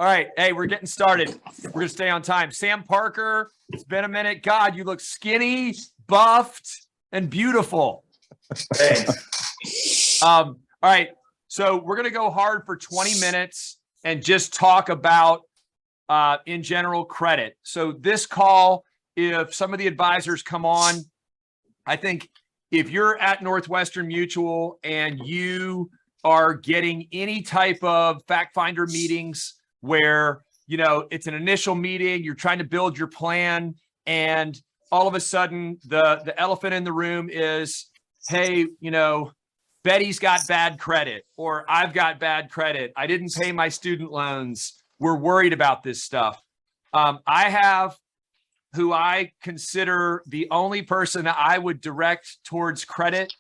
right. Hey, we're getting started. We're going to stay on time. Sam Parker, it's been a minute. God, you look skinny, buffed, and beautiful. Thanks. All right. So we're going to go hard for 20 minutes and just talk about, in general, credit. So this call, if some of the advisors come on, I think if you're at Northwestern Mutual and you are getting any type of fact finder meetings where, it's an initial meeting, you're trying to build your plan, and all of a sudden the elephant in the room is, hey, Betty's got bad credit, or I've got bad credit. I didn't pay my student loans. We're worried about this stuff. I have who I consider the only person that I would direct towards credit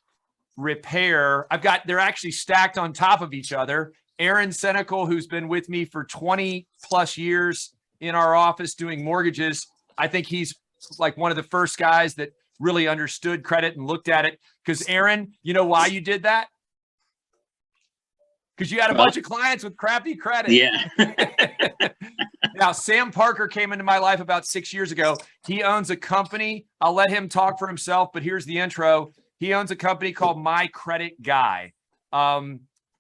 repair. They're actually stacked on top of each other. Aaron Senecal, who's been with me for 20 plus years in our office doing mortgages. I think he's like one of the first guys that really understood credit and looked at it. Because Aaron, you know why you did that? Because you had a bunch of clients with crappy credit. Yeah. Now, Sam Parker came into my life about 6 years ago. He owns a company. I'll let him talk for himself, but here's the intro. He owns a company called My Credit Guy.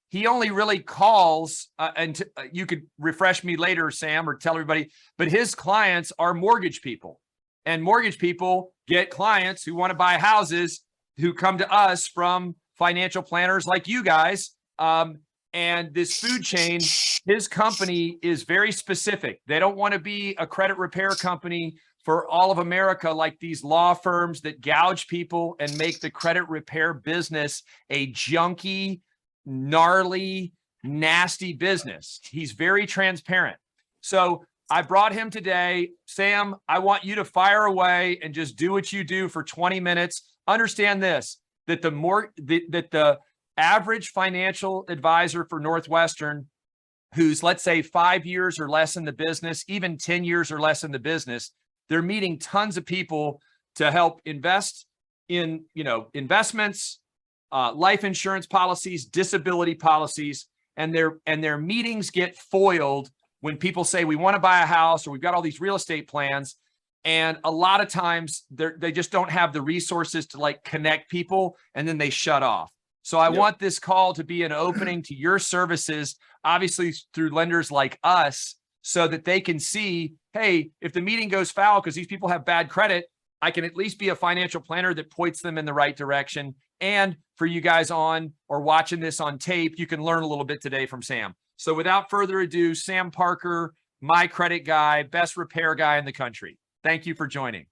He only really calls, and you could refresh me later, Sam, or tell everybody, but his clients are mortgage people. And mortgage people get clients who want to buy houses who come to us from financial planners like you guys. And this food chain, his company is very specific. They don't want to be a credit repair company for all of America like these law firms that gouge people and make the credit repair business a junky, gnarly, nasty business. He's very transparent. So I brought him today. Sam, I want you to fire away and just do what you do for 20 minutes. Understand this, that the average financial advisor for Northwestern, who's, let's say, 5 years or less in the business, even 10 years or less in the business, they're meeting tons of people to help invest in, investments, life insurance policies, disability policies, and their meetings get foiled when people say, we want to buy a house, or we've got all these real estate plans. And a lot of times they just don't have the resources to connect people, and then they shut off. So I want this call to be an opening to your services, obviously through lenders like us, so that they can see, hey, if the meeting goes foul because these people have bad credit, I can at least be a financial planner that points them in the right direction. And for you guys on or watching this on tape, you can learn a little bit today from Sam. So without further ado, Sam Parker, My Credit Guy, best repair guy in the country. Thank you for joining.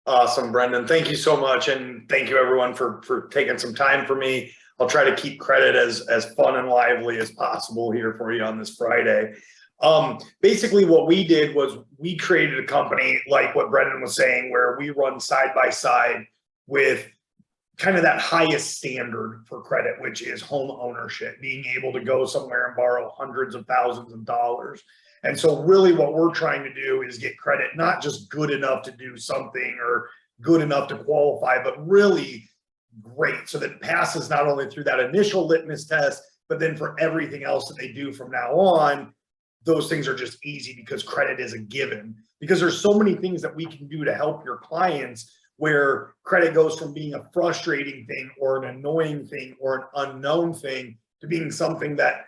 Awesome, Brendan. Thank you so much. And thank you everyone for taking some time for me. I'll try to keep credit as fun and lively as possible here for you on this Friday. Basically what we did was we created a company like what Brendan was saying, where we run side by side with kind of that highest standard for credit, which is home ownership, being able to go somewhere and borrow hundreds of thousands of dollars. And so really what we're trying to do is get credit, not just good enough to do something or good enough to qualify, but really great, so that it passes not only through that initial litmus test, but then for everything else that they do from now on, those things are just easy because credit is a given. Because there's so many things that we can do to help your clients, where credit goes from being a frustrating thing or an annoying thing or an unknown thing to being something that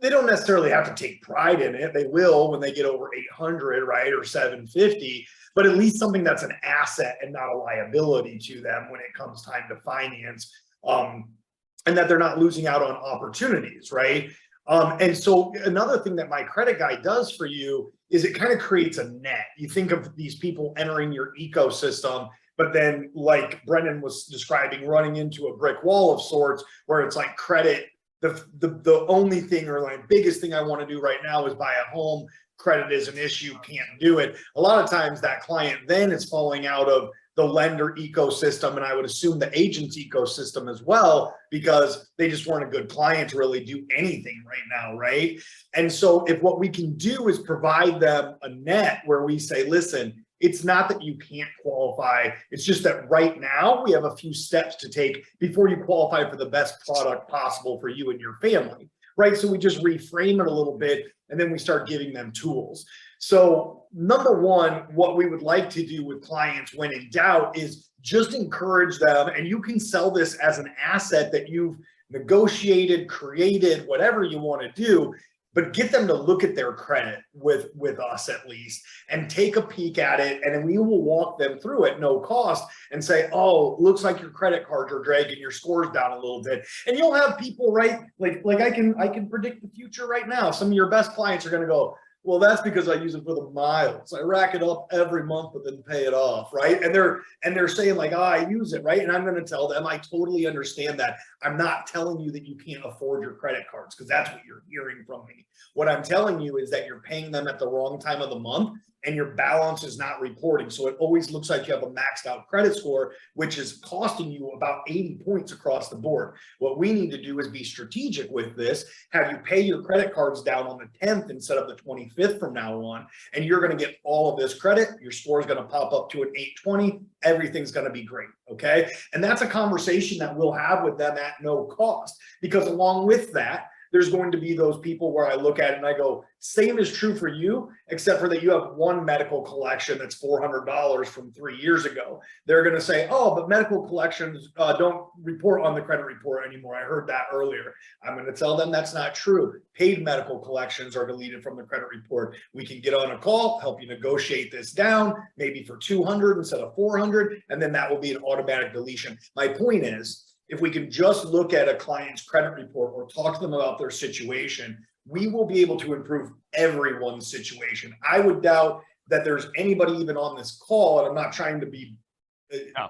they don't necessarily have to take pride in it. They will when they get over 800, right, or 750, but at least something that's an asset and not a liability to them when it comes time to finance, and that they're not losing out on opportunities, right? And so another thing that My Credit Guy does for you is it kind of creates a net. You think of these people entering your ecosystem, but then like Brendan was describing, running into a brick wall of sorts, where it's like credit, the only thing or like biggest thing I want to do right now is buy a home. Credit is an issue, can't do it. A lot of times that client then is falling out of the lender ecosystem, and I would assume the agent's ecosystem as well, because they just weren't a good client to really do anything right now, right? And so if what we can do is provide them a net where we say, listen, it's not that you can't qualify, it's just that right now we have a few steps to take before you qualify for the best product possible for you and your family, right? So we just reframe it a little bit and then we start giving them tools. So number one, what we would like to do with clients when in doubt is just encourage them, and you can sell this as an asset that you've negotiated, created, whatever you want to do, but get them to look at their credit with us at least and take a peek at it. And then we will walk them through at no cost and say, oh, looks like your credit cards are dragging your scores down a little bit. And you'll have people, right? Like I can predict the future right now. Some of your best clients are going to go, well, that's because I use it for the miles. I rack it up every month, but then pay it off, right? And they're saying like, oh, I use it, right? And I'm going to tell them, I totally understand that. I'm not telling you that you can't afford your credit cards because that's what you're hearing from me. What I'm telling you is that you're paying them at the wrong time of the month and your balance is not reporting. So it always looks like you have a maxed out credit score, which is costing you about 80 points across the board. What we need to do is be strategic with this, have you pay your credit cards down on the 10th instead of the 25th from now on, and you're going to get all of this credit. Your score is going to pop up to an 820. Everything's going to be great. Okay. And that's a conversation that we'll have with them at no cost, because along with that, there's going to be those people where I look at it and I go, same is true for you, except for that you have one medical collection that's $400 from 3 years ago. They're going to say, oh, but medical collections don't report on the credit report anymore. I heard that earlier. I'm going to tell them that's not true. Paid medical collections are deleted from the credit report. We can get on a call, help you negotiate this down, maybe for 200 instead of 400, and then that will be an automatic deletion. My point is, if we can just look at a client's credit report or talk to them about their situation, we will be able to improve everyone's situation. I would doubt that there's anybody even on this call, and I'm not trying to be,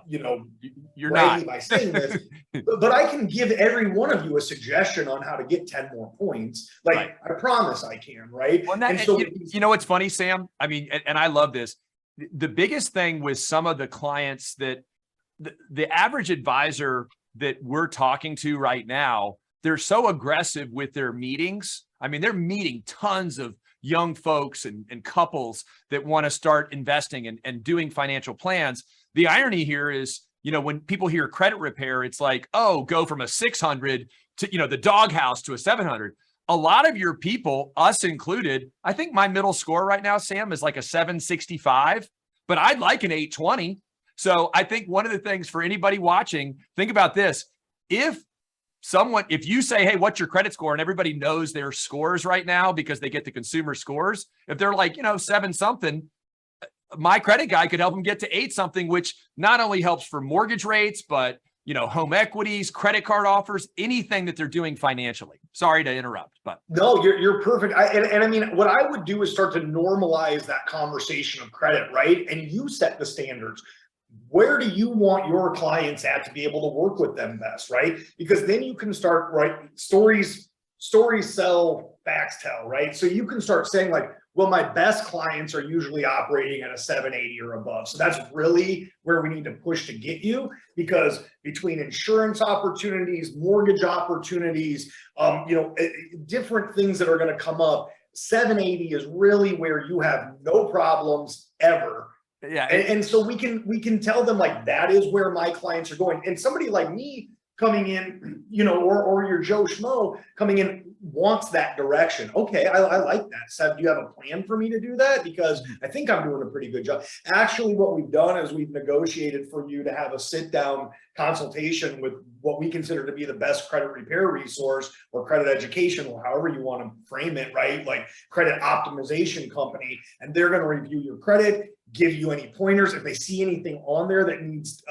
you're not by saying this, but I can give every one of you a suggestion on how to get 10 more points. Like, right. I promise I can, right? Well, and so, you know what's funny, Sam? I mean, and I love this. The biggest thing with some of the clients that the average advisor that we're talking to right now, they're so aggressive with their meetings. I mean, they're meeting tons of young folks and couples that want to start investing and doing financial plans. The irony here is, when people hear credit repair, it's like, oh, go from a 600 to, the doghouse to a 700. A lot of your people, us included, I think my middle score right now, Sam, is like a 765, but I'd like an 820. So I think one of the things for anybody watching, think about this. If you say, hey, what's your credit score? And everybody knows their scores right now because they get the consumer scores. If they're like, 7 something, my credit guy could help them get to 8 something, which not only helps for mortgage rates, but, home equities, credit card offers, anything that they're doing financially. Sorry to interrupt, but. No, you're perfect. I mean, what I would do is start to normalize that conversation of credit, right? And you set the standards. Where do you want your clients at to be able to work with them best, right? Because then you can start, right? Stories sell, facts tell, right? So you can start saying like, well, my best clients are usually operating at a 780 or above. So that's really where we need to push to get you, because between insurance opportunities, mortgage opportunities, different things that are going to come up, 780 is really where you have no problems ever. Yeah. And so we can tell them like, that is where my clients are going. And somebody like me coming in, or your Joe Schmo coming in wants that direction. Okay, I like that. Seb, do you have a plan for me to do that? Because I think I'm doing a pretty good job. Actually, what we've done is we've negotiated for you to have a sit down consultation with what we consider to be the best credit repair resource or credit education, or however you want to frame it, right? Like credit optimization company. And they're going to review your credit, give you any pointers. If they see anything on there that needs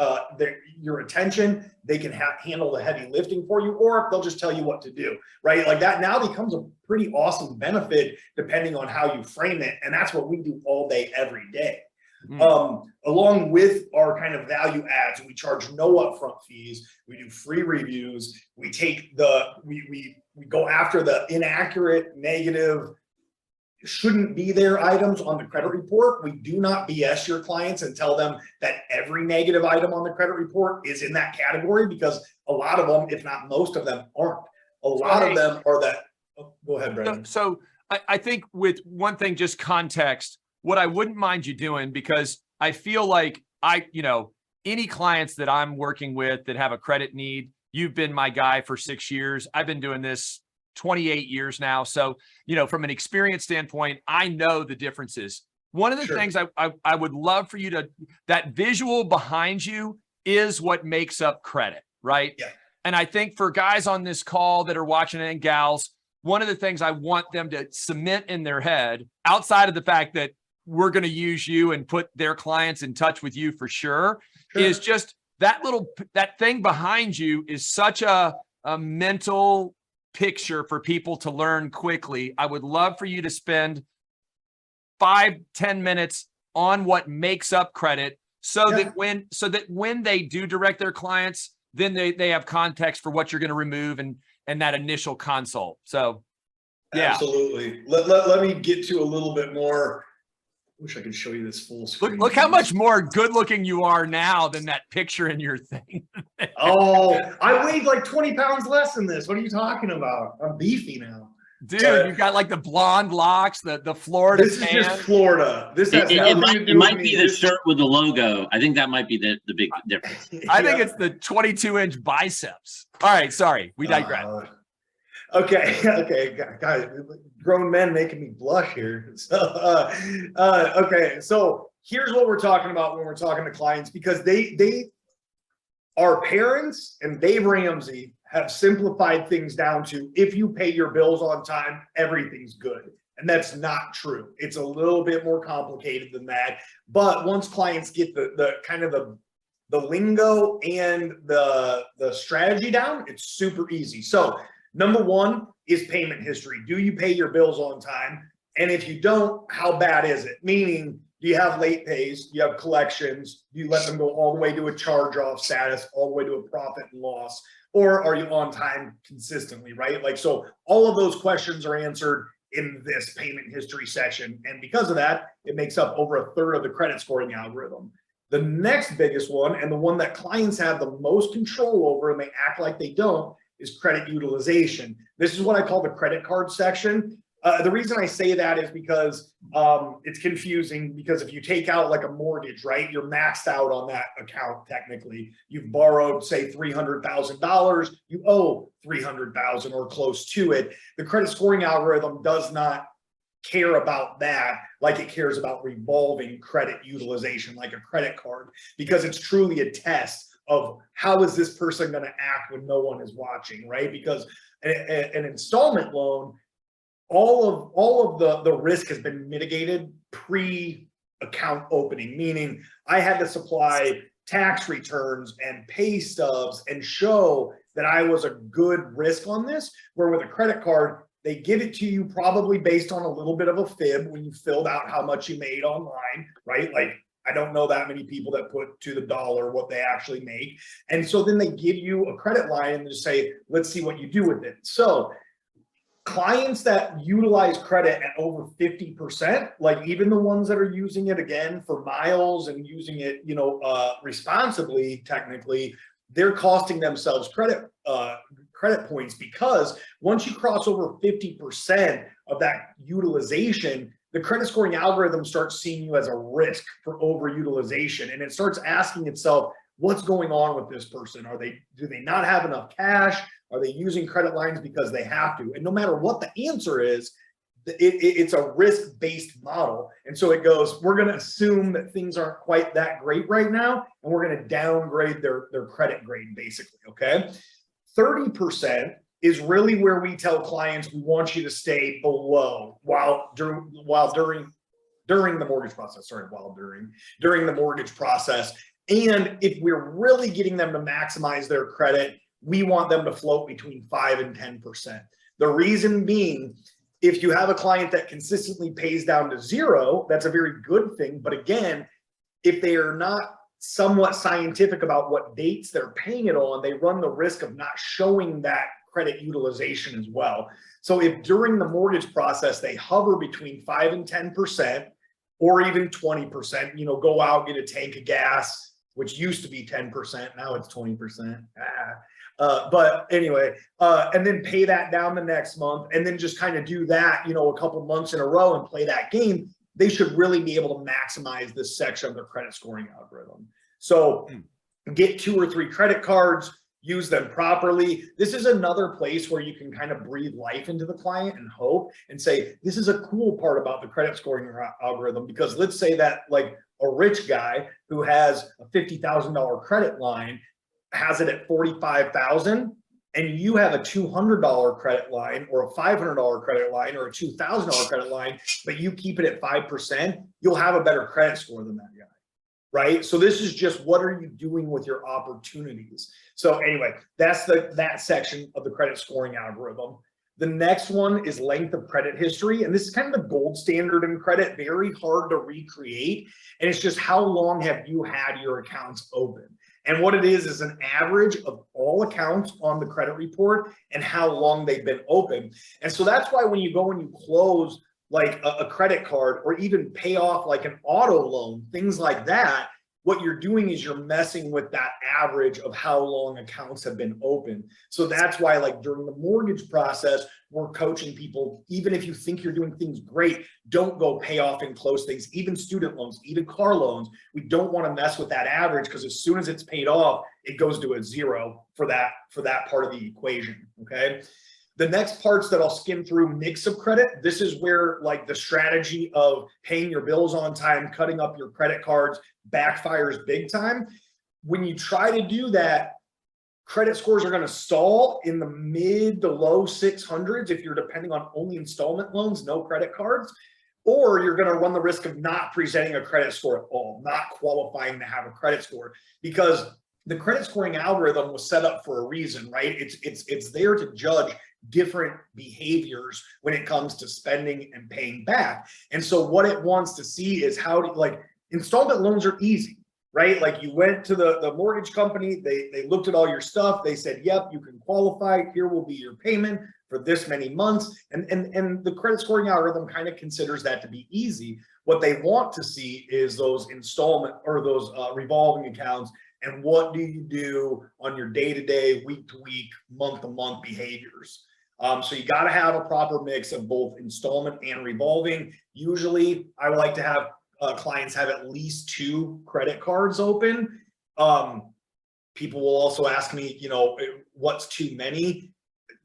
your attention, they can handle the heavy lifting for you, or they'll just tell you what to do, right? Like that now becomes a pretty awesome benefit depending on how you frame it. And that's what we do all day, every day. Along with our kind of value adds, we charge no upfront fees. We do free reviews. We take we go after the inaccurate, negative, shouldn't be there items on the credit report. We do not BS your clients and tell them that every negative item on the credit report is in that category, because a lot of them, if not most of them, aren't. A lot of them are that. Oh, go ahead, Brendan. So I think with one thing, just context, what I wouldn't mind you doing, because I feel like any clients that I'm working with that have a credit need, you've been my guy for 6 years. I've been doing this 28 years now. So, from an experience standpoint, I know the differences. One of the things I would love for you to, that visual behind you is what makes up credit, right? Yeah. And I think for guys on this call that are watching it and gals, one of the things I want them to cement in their head, outside of the fact that we're going to use you and put their clients in touch with you for sure, is just that thing behind you is such a mental picture for people to learn quickly. I would love for you to spend 5-10 minutes on what makes up credit so that when they do direct their clients, then they have context for what you're going to remove and that initial consult. So yeah, absolutely. Let me get to a little bit more. Wish I could show you this full screen. Look how much more good looking you are now than that picture in your thing. Oh, I weighed like 20 pounds less than this. What are you talking about? I'm beefy now. Dude, you've got like the blonde locks, the Florida This is tan. just Florida. This has it might be the shirt with the logo. I think that might be the big difference. I think it's the 22-inch biceps. All right, sorry, we digress. Okay, guys, grown men making me blush here. So, okay, so here's what we're talking about when we're talking to clients, because our parents and Dave Ramsey have simplified things down to, if you pay your bills on time, everything's good. And that's not true. It's a little bit more complicated than that. But once clients get the kind of the lingo and the strategy down, it's super easy. So number one is payment history. Do you pay your bills on time? And if you don't, how bad is it? Meaning, do you have late pays? Do you have collections? Do you let them go all the way to a charge-off status, all the way to a profit and loss? Or are you on time consistently, right? Like, so all of those questions are answered in this payment history section. And because of that, it makes up over a third of the credit scoring algorithm. The next biggest one, and the one that clients have the most control over and they act like they don't, is credit utilization. This is what I call the credit card section. The reason I say that is because it's confusing, because if you take out like a mortgage, right, you're maxed out on that account. Technically, you've borrowed, say, $300,000, you owe $300,000 or close to it. The credit scoring algorithm does not care about that like it cares about revolving credit utilization, like a credit card, because it's truly a test of how is this person going to act when no one is watching, right? Because an installment loan, all of the risk has been mitigated pre-account opening, meaning I had to supply tax returns and pay stubs and show that I was a good risk on this, where with a credit card, they give it to you probably based on a little bit of a fib when you filled out how much you made online, right? Like, I don't know that many people that put to the dollar what they actually make. And so then they give you a credit line and just say, let's see what you do with it. So clients that utilize credit at over 50%, like even the ones that are using it again for miles and using it, responsibly, technically, they're costing themselves credit points, because once you cross over 50% of that utilization, the credit scoring algorithm starts seeing you as a risk for overutilization, and it starts asking itself, what's going on with this person? Do they not have enough cash? Are they using credit lines because they have to? And no matter what the answer is, it's a risk-based model. And so it goes, we're going to assume that things aren't quite that great right now, and we're going to downgrade their credit grade, basically, okay? 30% is really where we tell clients we want you to stay below during the mortgage process. During the mortgage process. And if we're really getting them to maximize their credit, we want them to float between 5 and 10%. The reason being, if you have a client that consistently pays down to zero, that's a very good thing. But again, if they are not somewhat scientific about what dates they're paying it on, they run the risk of not showing that credit utilization as well. So if during the mortgage process, they hover between 5 and 10%, or even 20%, go out, get a tank of gas, which used to be 10%, now it's 20%. But anyway, and then pay that down the next month, and then just kind of do that, a couple months in a row and play that game, they should really be able to maximize this section of their credit scoring algorithm. So get 2 or 3 credit cards, use them properly. This is another place where you can kind of breathe life into the client and hope and say, this is a cool part about the credit scoring algorithm, because let's say that like a rich guy who has a $50,000 credit line has it at 45,000, and you have a $200 credit line or a $500 credit line or a $2,000 credit line, but you keep it at 5%, you'll have a better credit score than that guy, right? So this is just, what are you doing with your opportunities? So anyway, that's that section of the credit scoring algorithm. The next one is length of credit history. And this is kind of the gold standard in credit, very hard to recreate. And it's just, how long have you had your accounts open? And what it is an average of all accounts on the credit report and how long they've been open. And so that's why when you go and you close like a credit card or even pay off like an auto loan, things like that, what you're doing is you're messing with that average of how long accounts have been open. So that's why, like during the mortgage process, we're coaching people, even if you think you're doing things great, don't go pay off and close things, even student loans, even car loans. We don't want to mess with that average, because as soon as it's paid off, it goes to a zero for that part of the equation, okay? The next parts that I'll skim through, mix of credit. This is where like the strategy of paying your bills on time, cutting up your credit cards backfires big time. When you try to do that, credit scores are going to stall in the mid to low 600s if you're depending on only installment loans, no credit cards, or you're going to run the risk of not presenting a credit score at all, not qualifying to have a credit score, because the credit scoring algorithm was set up for a reason, right? It's there to judge different behaviors when it comes to spending and paying back. And so what it wants to see is how to, like, installment loans are easy, right? Like you went to the mortgage company, they looked at all your stuff, they said, yep, you can qualify, here will be your payment for this many months. And the credit scoring algorithm kind of considers that to be easy. What they want to see is those installment or those revolving accounts, and what do you do on your day-to-day, week-to-week, month-to-month behaviors. So you got to have a proper mix of both installment and revolving. Usually I would like to have clients have at least 2 credit cards open. People will also ask me, you know, what's too many?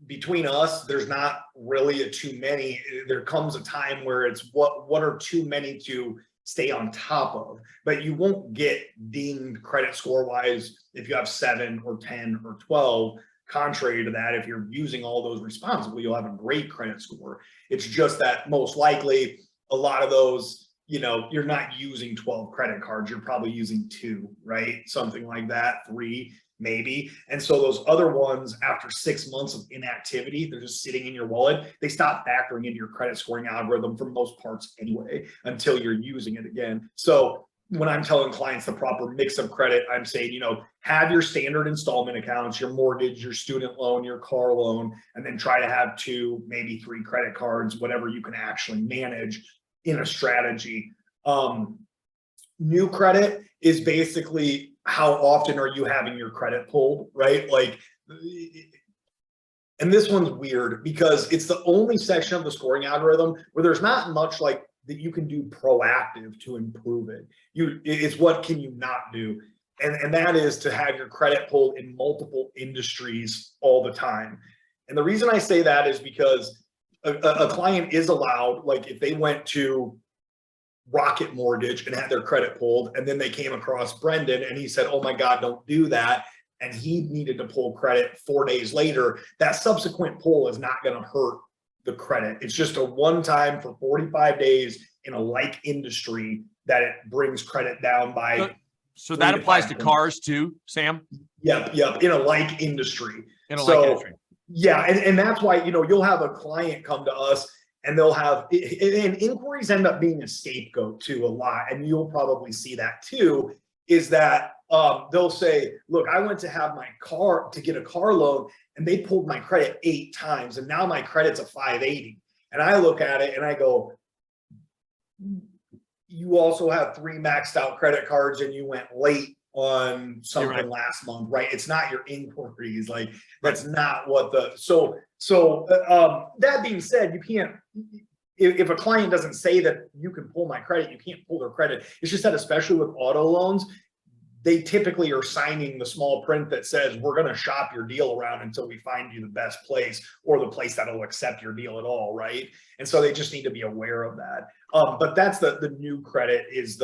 Between us, there's not really a too many. There comes a time where it's what are too many to stay on top of, but you won't get dinged credit score wise if you have 7 or 10 or 12. Contrary to that, if you're using all those responsibly, you'll have a great credit score. It's just that most likely a lot of those, you know, you're not using 12 credit cards, you're probably using 2, right? Something like that, 3 maybe. And so those other ones, after 6 months of inactivity, they're just sitting in your wallet. They stop factoring into your credit scoring algorithm for most parts anyway, until you're using it again. So when I'm telling clients the proper mix of credit, I'm saying, you know, have your standard installment accounts, your mortgage, your student loan, your car loan, and then try to have 2, maybe 3 credit cards, whatever you can actually manage in a strategy. New credit is basically how often are you having your credit pulled, right? Like, and this one's weird because it's the only section of the scoring algorithm where there's not much like that you can do proactive to improve it. It's what can you not do? And that is to have your credit pulled in multiple industries all the time. And the reason I say that is because a client is allowed, like if they went to Rocket Mortgage and had their credit pulled, and then they came across Brendan and he said, oh my God, don't do that. And he needed to pull credit 4 days later, that subsequent pull is not going to hurt the credit. It's just a one-time for 45 days in a like industry that it brings credit down by. So that applies to cars too, Sam? Yep. In a like industry. In a like industry. Yeah. And that's why, you know, you'll have a client come to us and they'll have, and inquiries end up being a scapegoat too a lot. And you'll probably see that too, is that they'll say, look, I went to have my car to get a car loan and they pulled my credit 8 times and now my credit's a 580. And I look at it and I go, you also have 3 maxed out credit cards and you went late on something last month, right? It's not your inquiries. Like that's not what the, so that being said, you can't, if a client doesn't say that you can pull my credit, you can't pull their credit. It's just that especially with auto loans, they typically are signing the small print that says, we're going to shop your deal around until we find you the best place or the place that'll accept your deal at all, right? And so they just need to be aware of that. But that's the new credit is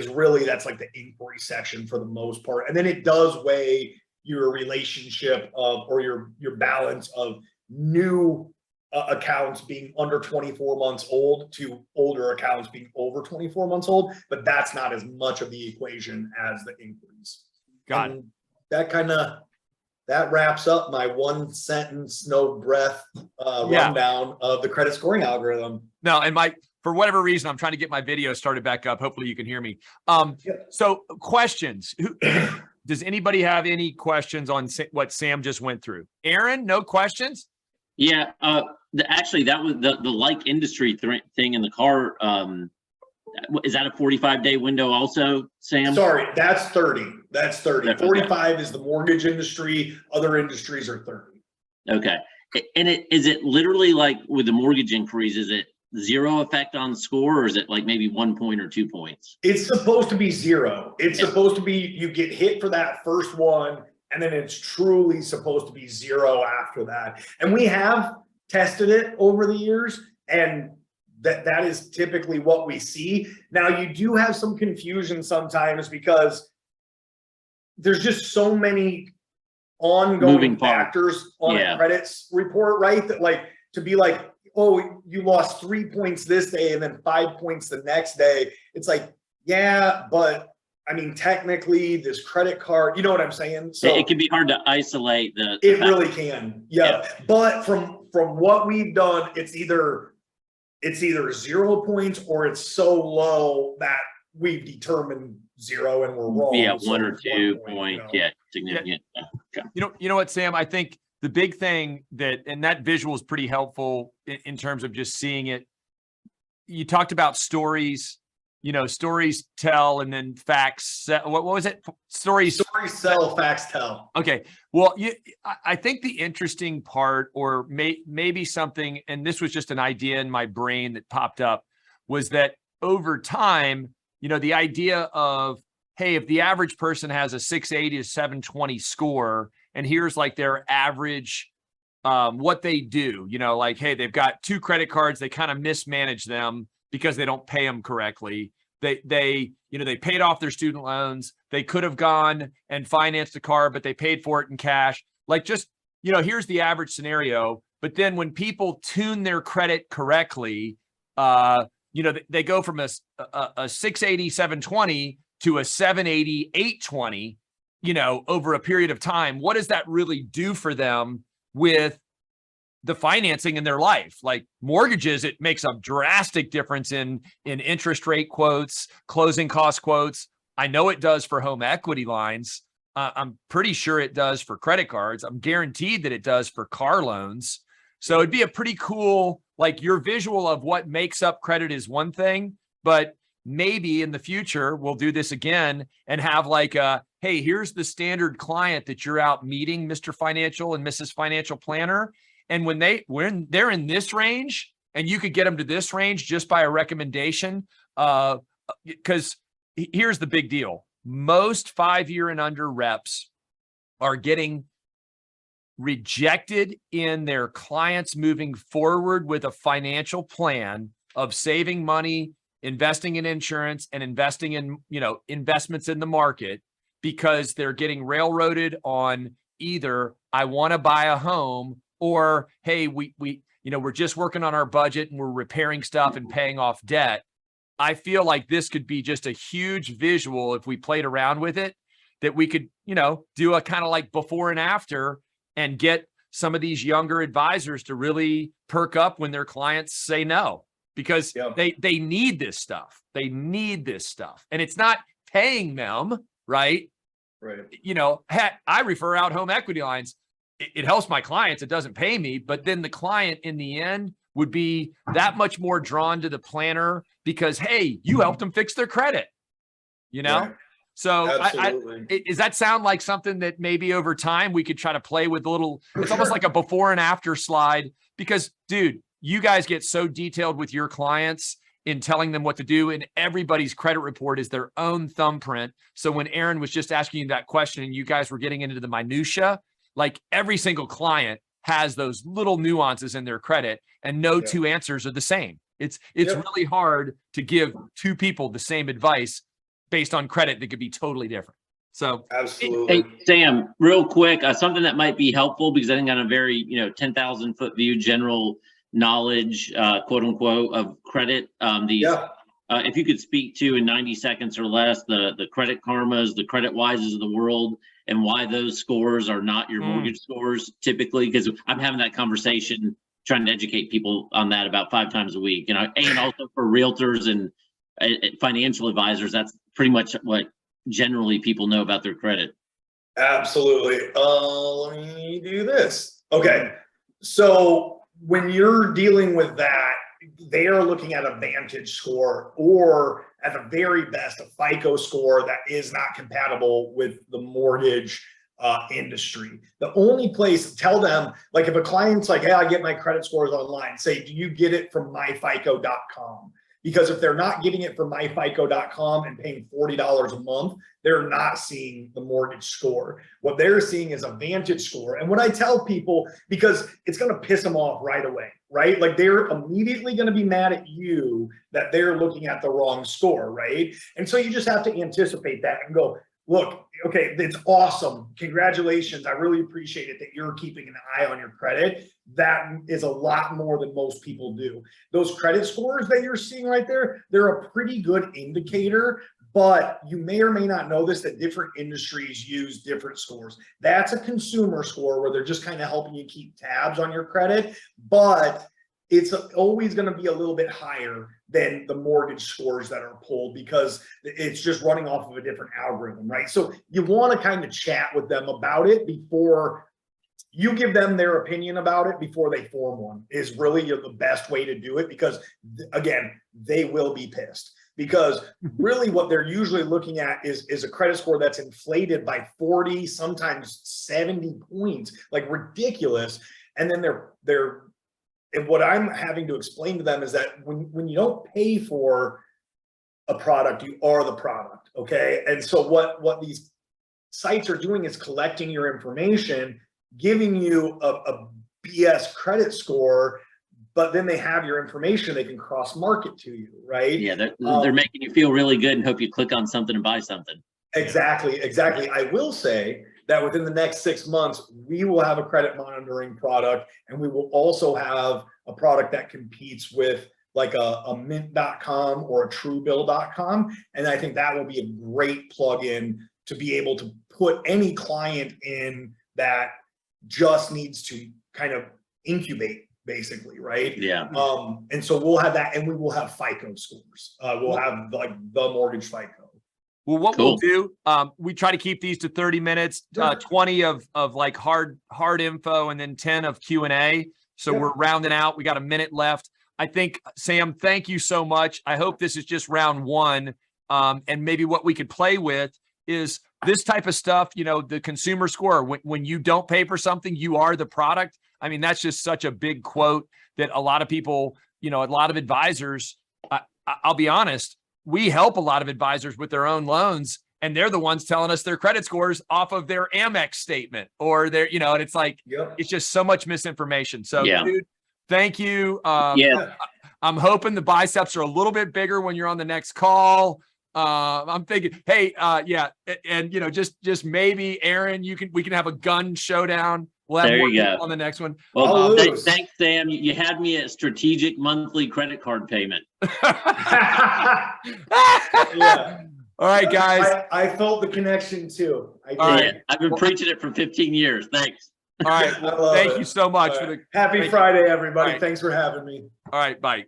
really, that's like the inquiry section for the most part. And then it does weigh your relationship of, or your balance of new accounts being under 24 months old to older accounts being over 24 months old, but that's not as much of the equation as the inquiries. Got it. That wraps up my one sentence, no breath rundown of the credit scoring algorithm. No, and for whatever reason, I'm trying to get my video started back up. Hopefully you can hear me. So questions. Does anybody have any questions on what Sam just went through? Aaron, no questions? Yeah, actually, that was the like industry thing in the car. Is that a 45-day window also, Sam? Sorry, that's 30. That's 30. 45 is the mortgage industry. Other industries are 30. Okay. And is it literally like with the mortgage inquiries, is it 0 effect on the score, or is it like maybe 1 point or 2 points? It's supposed to be 0. It's supposed to be, you get hit for that first one, and then it's truly supposed to be 0 after that. And we have tested it over the years, and that is typically what we see. Now, you do have some confusion sometimes because there's just so many ongoing factors on a credits report, right? That like, to be like, oh, you lost 3 points this day and then 5 points the next day. It's like, yeah, but I mean, technically this credit card, you know what I'm saying? So it can be hard to isolate the it really can. Yeah. But from what we've done, it's either 0 points or it's so low that we've determined 0 and we're wrong. Yeah, so 1 or 2 point, point, significant. Okay. You know what, Sam? I think the big thing that visual is pretty helpful in terms of just seeing it. You talked about stories. Stories tell, and then facts. What was it? Stories sell, facts tell. Okay. Well, I think the interesting part, or maybe something, and this was just an idea in my brain that popped up, was that over time, the idea of, hey, if the average person has a 680 to 720 score, and here's like their average, what they do, like, hey, they've got 2 credit cards, they kind of mismanage them because they don't pay them correctly. They paid off their student loans. They could have gone and financed a car, but they paid for it in cash. Like, just, here's the average scenario. But then when people tune their credit correctly, they go from a 680, 720 to a 780, 820, over a period of time. What does that really do for them with the financing in their life? Like mortgages, it makes a drastic difference in interest rate quotes, closing cost quotes. I know it does for home equity lines. I'm pretty sure it does for credit cards. I'm guaranteed that it does for car loans. So it'd be a pretty cool, like, your visual of what makes up credit is one thing, but maybe in the future we'll do this again and have like hey, here's the standard client that you're out meeting, Mr. Financial and Mrs. Financial Planner. And when they're in this range, and you could get them to this range just by a recommendation, because here's the big deal. Most 5-year and under reps are getting rejected in their clients moving forward with a financial plan of saving money, investing in insurance, and investing in, investments in the market, because they're getting railroaded on either, I want to buy a home, or, hey, we're just working on our budget and we're repairing stuff and paying off debt. I feel like this could be just a huge visual if we played around with it, that we could, do a kind of like before and after, and get some of these younger advisors to really perk up when their clients say no, because they need this stuff. They need this stuff. And it's not paying them, right? Right. I refer out home equity lines. It helps my clients. It doesn't pay me, but then the client in the end would be that much more drawn to the planner because, hey, you helped them fix their credit, Right. So does that sound like something that maybe over time we could try to play with a little, it's almost like a before and after slide, because dude, you guys get so detailed with your clients, in telling them what to do. And everybody's credit report is their own thumbprint. So when Aaron was just asking you that question and you guys were getting into the minutia, like every single client has those little nuances in their credit, and no two answers are the same. It's really hard to give two people the same advice based on credit that could be totally different. So absolutely. Hey, Sam, real quick, something that might be helpful, because I think on a very, 10,000 foot view, general knowledge, quote unquote, of credit, if you could speak to in 90 seconds or less, the Credit Karmas, the Credit Wises of the world, and why those scores are not your mortgage scores typically, because I'm having that conversation, trying to educate people on that about 5 times a week. And also for realtors and financial advisors, that's pretty much what generally people know about their credit. Absolutely. Let me do this. Okay. So when you're dealing with that, they are looking at a Vantage score, or at the very best, a FICO score that is not compatible with the mortgage industry. The only place, tell them, like if a client's like, hey, I get my credit scores online, say, do you get it from myfico.com? Because if they're not getting it from myfico.com and paying $40 a month, they're not seeing the mortgage score. What they're seeing is a Vantage score. And what I tell people, because it's going to piss them off right away, right? Like they're immediately going to be mad at you that they're looking at the wrong score, right? And so you just have to anticipate that and go, look, okay, it's awesome. Congratulations. I really appreciate it that you're keeping an eye on your credit. That is a lot more than most people do. Those credit scores that you're seeing right there, they're a pretty good indicator, but you may or may not know this, that different industries use different scores. That's a consumer score where they're just kind of helping you keep tabs on your credit, but it's always going to be a little bit higher than the mortgage scores that are pulled, because it's just running off of a different algorithm, right? So you want to kind of chat with them about it before you give them their opinion about it, before they form one, is really the best way to do it, because again, they will be pissed. Because really what they're usually looking at is a credit score that's inflated by 40, sometimes 70 points, like ridiculous. And then and what I'm having to explain to them is that when you don't pay for a product, you are the product, okay? And so what these sites are doing is collecting your information, giving you a BS credit score, but then they have your information, they can cross market to you, right? Yeah, they're making you feel really good and hope you click on something and buy something. Exactly. I will say that within the next 6 months, we will have a credit monitoring product, and we will also have a product that competes with like a mint.com or a truebill.com. And I think that will be a great plugin to be able to put any client in that just needs to kind of incubate, basically, right? Yeah. And so we'll have that, and we will have FICO scores. We'll have like the mortgage FICO. Well, what we'll do, we try to keep these to 30 minutes, 20 of like hard info, and then 10 of Q&A. So we're rounding out. We got a minute left. I think, Sam, thank you so much. I hope this is just round one. And maybe what we could play with is this type of stuff, the consumer score. When you don't pay for something, you are the product. I mean, that's just such a big quote that a lot of people, a lot of advisors, I'll be honest, we help a lot of advisors with their own loans, and they're the ones telling us their credit scores off of their Amex statement or their, and it's like, it's just so much misinformation. So dude, thank you. I'm hoping the biceps are a little bit bigger when you're on the next call. I'm thinking, hey, and just maybe Aaron, we can have a gun showdown. We'll have more people on the next one. Well, thanks, Sam. You had me at strategic monthly credit card payment. All right, guys. I felt the connection too. All right. I've been preaching it for 15 years. Thanks. All right. Well, thank you so much. Happy Friday, everybody. Thanks for having me. All right. Bye.